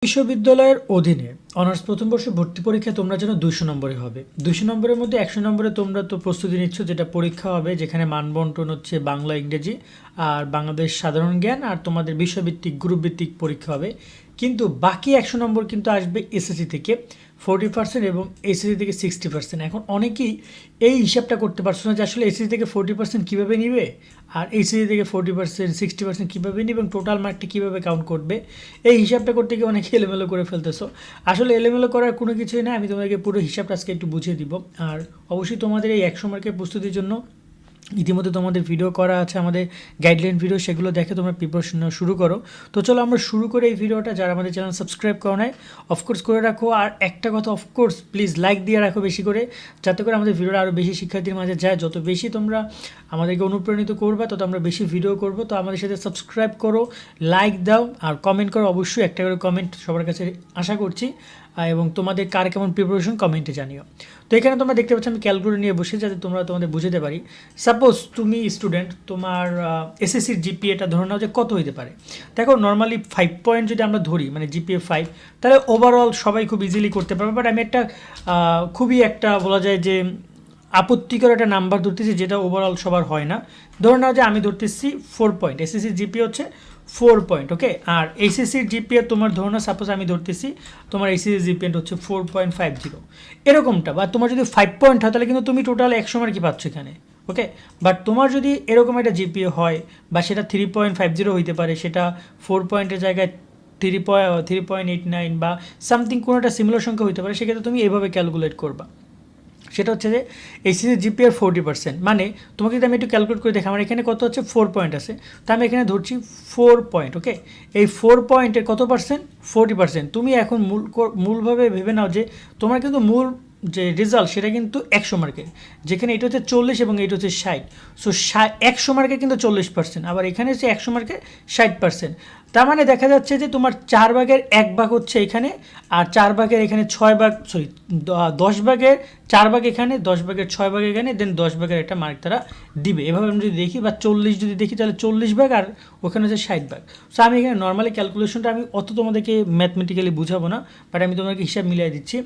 বিশ্ববিদ্যালয়ের অধীনে অনার্স প্রথম বর্ষে ভর্তি পরীক্ষা তোমরা যেন 200 নম্বরে হবে। 200 নম্বরের মধ্যে 100 নম্বরে তোমরা তো প্রস্তুতি নিচ্ছ, যেটা পরীক্ষা হবে, যেখানে মানবন্টন হচ্ছে বাংলা, ইংরেজি আর বাংলাদেশ সাধারণ জ্ঞান, আর তোমাদের বিষয়ভিত্তিক গ্রুপভিত্তিক পরীক্ষা হবে। কিন্তু বাকি 100 নম্বর কিন্তু আসবে এসএসসি থেকে 40% এবং এসএসসি থেকে 60%। এখন অনেকেই এই হিসাবটা করতে পারছো না যে আসলে এসএসসি থেকে 40% কীভাবে নিবে আর এইচএসসি থেকে 40% 60% কীভাবে নিবে এবং টোটাল মার্কটা কীভাবে কাউন্ট করবে। এই হিসাবটা করতে গিয়ে অনেকে এলোমেলো করে ফেলতেছো। আসলে এলোমেলো করার কোনো কিছুই না, আমি তোমাদেরকে পুরো হিসাবটা আজকে একটু বুঝিয়ে দিব। আর অবশ্যই তোমাদের এই 100 মার্কের প্রস্তুতির জন্য ইতিমধ্যে তোমাদের ভিডিও করা আছে, আমাদের গাইডলাইন ভিডিও, সেগুলো দেখে তোমরা প্রিপারেশন শুরু করো। তো চলো আমরা শুরু করে এই ভিডিওটা। যারা আমাদের চ্যানেল সাবস্ক্রাইব করো নাই অফকোর্স করে রাখো, আর একটা কথা অফকোর্স প্লিজ লাইক দিয়ে রাখো বেশি করে, যাতে করে আমাদের ভিডিওটা আরও বেশি শিক্ষার্থীর মাঝে যায়। যত বেশি তোমরা আমাদেরকে অনুপ্রাণিত করবা তত আমরা বেশি ভিডিও করব। তো আমাদের সাথে সাবস্ক্রাইব করো, লাইক দাও আর কমেন্ট করো। অবশ্যই একটা করে কমেন্ট সবার কাছে আশা করছি, এবং তোমাদের কার কেমন প্রিপারেশন কমেন্টে জানিও। তো এখানে তোমরা দেখতে পাচ্ছ আমি ক্যালকুলেটর নিয়ে বসে, যাতে তোমরা তোমাদের বুঝতে পারি। সাপোজ তুমি স্টুডেন্ট, তোমার এসএসসির জিপিএটা ধরে নাও যে কত হইতে পারে। দেখো নর্মালি 5 পয়েন্ট যদি আমরা ধরি, মানে জিপিএ 5, তাহলে ওভারঅল সবাই খুব ইজিলি করতে পারবে। বাট আমি একটা খুবই একটা বলা যায় যে আপত্তিকর একটা নাম্বার ধরতেছি, যেটা ওভারঅল সবার হয় না। ধরে নাও যে আমি ধরতেছি 4 পয়েন্ট, এসএসসির জিপিএ হচ্ছে 4 পয়েন্ট, ওকে। আর এইচএসসির জিপিএ তোমার ধরো না, সাপোজ আমি ধরতেছি তোমার এইচএসসির জিপিএ হচ্ছে 4.50, এরকমটা। বা তোমার যদি 5 পয়েন্ট হয় তাহলে কিন্তু তুমি টোটাল 100 মার্কই পাচ্ছ এখানে, ওকে। বাট তোমার যদি এরকম একটা জিপিএ হয়, বা সেটা 3.50 হইতে পারে, সেটা 4 পয়েন্টের জায়গায় 3.89 বা সামথিং কোনো একটা সিমিলার সংখ্যা হইতে পারে, সেক্ষেত্রে তুমি এইভাবে ক্যালকুলেট করবা। সেটা হচ্ছে যে এইচএসসি জিপিএর 40%, মানে তোমাকে যদি আমি একটু ক্যালকুলেট করে দেখি, আমার এখানে কত হচ্ছে 4 পয়েন্ট আছে, তো আমি এখানে ধরছি 4 পয়েন্ট, ওকে। এই 4 পয়েন্টের কত পার্সেন্ট? 40%। তুমি এখন মূলভাবে ভেবে নাও যে তোমার কিন্তু মূল যে রেজাল্ট সেটা কিন্তু 100 মার্কের, যেখানে এটা হচ্ছে 40 এবং এটা হচ্ছে 60। সো 100 মার্কের কিন্তু 40%, আবার এখানে হচ্ছে 100 মার্কের 60%। তার মানে দেখা যাচ্ছে যে তোমার 4 ভাগের 1 ভাগ হচ্ছে এখানে, আর 4 ভাগের এখানে 6 ভাগ, সরি 10 ভাগের 4 ভাগ এখানে, 10 ভাগের 6 ভাগ এখানে, দেন 10 ভাগের একটা মার্ক তারা দিবে। এভাবে আমরা যদি দেখি, বা 40 যদি দেখি, তাহলে 40 ভাগ আর ওখানে হচ্ছে 60 ভাগ। সো আমি এখানে নর্মালি ক্যালকুলেশনটা আমি অত তোমাদেরকে ম্যাথমেটিক্যালি বুঝাবো না, বাট আমি তোমাকে হিসাব মিলিয়ে দিচ্ছি।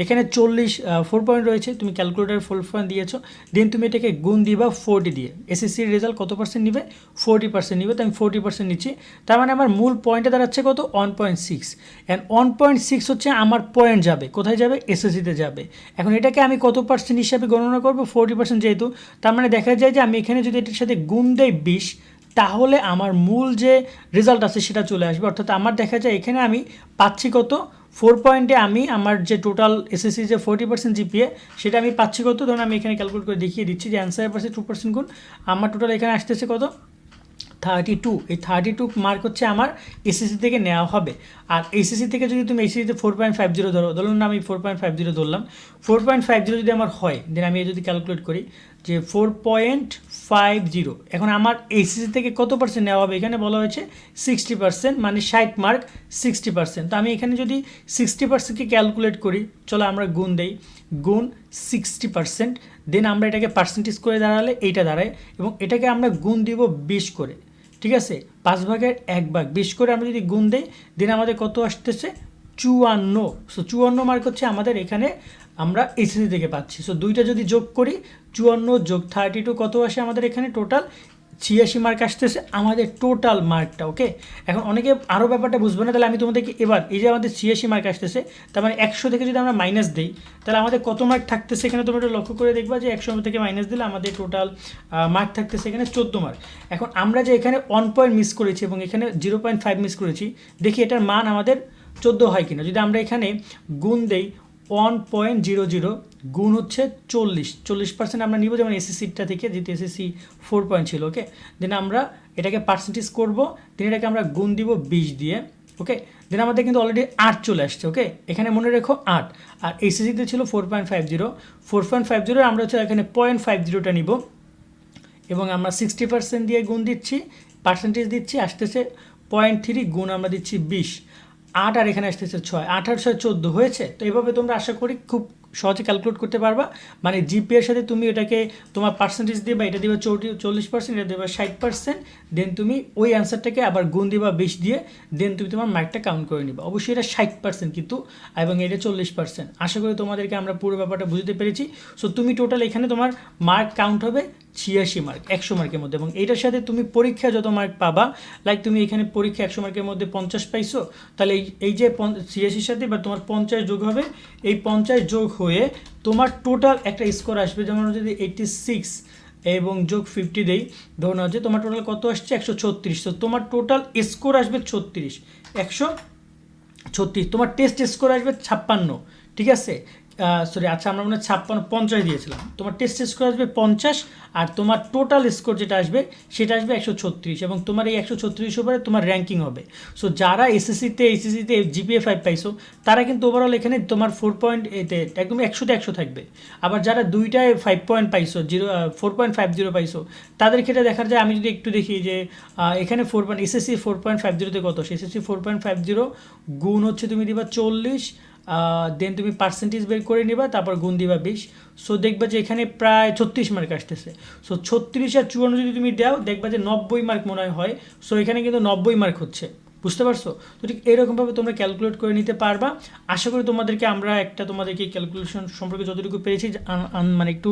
এখানে 4 পয়েন্ট রয়েছে, তুমি ক্যালকুলেটার 4 পয়েন্ট দিয়েছো, দেন তুমি এটাকে গুণ দিবা 40 দিয়ে। এসএসসির রেজাল্ট কত পার্সেন্ট নিবে? 40% নিবে, তো আমি 40% নিচ্ছি। তার মানে আমার মূল পয়েন্টে দাঁড়াচ্ছে কত? 1.6। অ্যান্ড 1.6 হচ্ছে আমার পয়েন্ট যাবে কোথায়? যাবে এসএসসিতে যাবে। এখন এটাকে আমি কত পার্সেন্ট হিসাবে গণনা করবো? 40% যেহেতু, তার মানে দেখা যায় যে আমি এখানে যদি এটার সাথে গুণ দেই 20, তাহলে আমার মূল যে রেজাল্ট আছে সেটা চলে আসবে। অর্থাৎ আমার দেখা যায় এখানে আমি পাচ্ছি কত? 4 পয়েন্টে আমি আমার যে টোটাল এসএসসি যে 40% জিপিএ, সেটা আমি পাচ্ছি কত? ধরুন আমি এখানে ক্যালকুলেট করে দেখিয়ে দিচ্ছি যে অ্যান্সারের পাশে 2% গুণ, আমার টোটাল এখানে আসতেছে কত? 32। এই 32 মার্ক হচ্ছে আমার এসএসসি থেকে নেওয়া হবে। আর এসএসসি থেকে যদি তুমি এসএসসিতে 4.50 ধরুন না, আমি 4.50 ধরলাম। 4.50 যদি আমার হয়, দেন আমি যদি ক্যালকুলেট করি যে 4.50, এখন আমার এসএসসি থেকে কত পার্সেন্ট নেওয়া হবে? এখানে বলা হয়েছে 60%, মানে 60 মার্ক 60%। তো আমি এখানে যদি 60%কে ক্যালকুলেট করি, চলো আমরা গুণ দেই, গুণ 60%, দেন আমরা এটাকে পার্সেন্টেজ করে দাঁড়ালে এইটা দাঁড়ায়, এবং এটাকে আমরা গুণ দিব 20 করে, ঠিক আছে। 5 ভাগের 1 ভাগ 20 করে আমরা যদি গুণ দেই, দেন আমাদের কত আসতেছে? 54। সো 54 মার্ক হচ্ছে আমাদের এখানে আমরা এসএসসি থেকে পাচ্ছি। সো দুইটা যদি যোগ করি, 54 যোগ 32 কত আসে আমাদের এখানে? টোটাল 86 মার্ক আসতেছে আমাদের টোটাল মার্কটা, ওকে। এখন অনেকে আরও ব্যাপারটা বুঝবে না, তাহলে আমি তোমাদেরকে এবার এই যে আমাদের 86 মার্ক আসতেছে, তার মানে 100 থেকে যদি আমরা মাইনাস দিই, তাহলে আমাদের কত মার্ক থাকতেছে এখানে? তোমরা একটু লক্ষ্য করে দেখবা যে 100 থেকে মাইনাস দিলে আমাদের টোটাল মার্ক থাকতেছে এখানে 14 মার্ক। এখন আমরা যে এখানে 1 পয়েন্ট মিস করেছি এবং এখানে 0.5 মিস করেছি, দেখি এটার মান আমাদের 14 হয় কিনা। যদি আমরা এখানে গুণ দেই 1.00 গুণ হচ্ছে 40% আমরা নিব, যেমন এসএসসিটা থেকে, যেহেতু এসএসসি 4 পয়েন্ট ছিল, ওকে। দেন আমরা এটাকে পার্সেন্টেজ করবো, দেন এটাকে আমরা গুণ দিব 20 দিয়ে, ওকে। দেন আমাদের কিন্তু অলরেডি 8 চলে আসছে, ওকে। এখানে মনে রেখো 8, আর এসএসসিতে ছিল 4.50 আমরা হচ্ছে এখানে 0.50টা নিব, এবং আমরা 60% দিয়ে গুণ দিচ্ছি, পার্সেন্টেজ দিচ্ছি, আসতেছে 0.3 গুণ আমরা দিচ্ছি 20, 8 আর এখানে আসতেছে 6, 8 আর 6 14 হয়েছে। তো এইভাবে তোমরা আশা করি খুব সহজে ক্যালকুলেট করতে পারবা। মানে জিপিএর সাথে তুমি এটাকে তোমার পার্সেন্টেজ দিবা, এটা দিবা 40%, এটা দিবা 60%, দেন তুমি ওই অ্যান্সারটাকে আবার গুণ দিবা 20 দিয়ে, দেন তুমি তোমার মার্কটা কাউন্ট করে নিবা। অবশ্যই এটা 60% কিন্তু, এবং এটা 40%। আশা করি তোমাদেরকে আমরা পুরো ব্যাপারটা বুঝতে পেরেছি। সো তুমি টোটাল এখানে তোমার মার্ক কাউন্ট হবে 86 মার্ক 100 মার্কের মধ্যে, এবং এইটার সাথে তুমি পরীক্ষা যত মার্ক পাবা, লাইক তুমি এখানে পরীক্ষা 100 মার্কের মধ্যে 50 পাইছো, তাহলে এই যে 86 সাথে বা তোমার 50 যোগ হবে, এই 50 যোগ হয়ে তোমার টোটাল একটা স্কোর আসবে। যেমন যদি 86 এবং যোগ 50 দেই, ধরুন হচ্ছে তোমার টোটাল কত আসছে 136। তো তোমার টোটাল স্কোর আসবে 36, 136। তোমার টেস্ট স্কোর আসবে 56, ঠিক আছে? সরি, আচ্ছা আমরা মনে হয় 50 দিয়েছিলাম। তোমার টেস্ট স্কোর আসবে 50, আর তোমার টোটাল স্কোর যেটা আসবে সেটা আসবে 136, এবং তোমার এই 136 উপরে তোমার র্যাঙ্কিং হবে। সো যারা এসএসসিতে জিপিএ 5 পাইছো, তারা কিন্তু ওভারঅল এখানে তোমার 4.8 একদম 100তে 100 থাকবে। আবার যারা দুইটায় 5 পয়েন্ট পাইছো, 4.50 পাইছো, তাদের ক্ষেত্রে দেখা যায়, আমি যদি একটু দেখি যে এখানে এসএসসি 4.50তে কত, এসএসসি 4.50 গুণ হচ্ছে তুমি দিবা 40, দেন তুমি পার্সেন্টেজ বের করে নিবা, তারপর গুণ দিবা 20। সো দেখবা যে এখানে প্রায় 36 মার্ক আসতেছে। সো 36 আর 54 যদি তুমি দাও, দেখবা যে 90 মার্ক মনে হয়। সো এখানে কিন্তু 90 মার্ক হচ্ছে, বুঝতে পারছো? তো ঠিক এরকমভাবে তোমরা ক্যালকুলেট করে নিতে পারবা। আশা করি তোমাদেরকে আমরা তোমাদেরকে ক্যালকুলেশন সম্পর্কে যতটুকু পেরেছি মানে একটু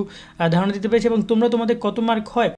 ধারণা দিতে পেরেছি, এবং তোমরা তোমাদের কত মার্ক হয়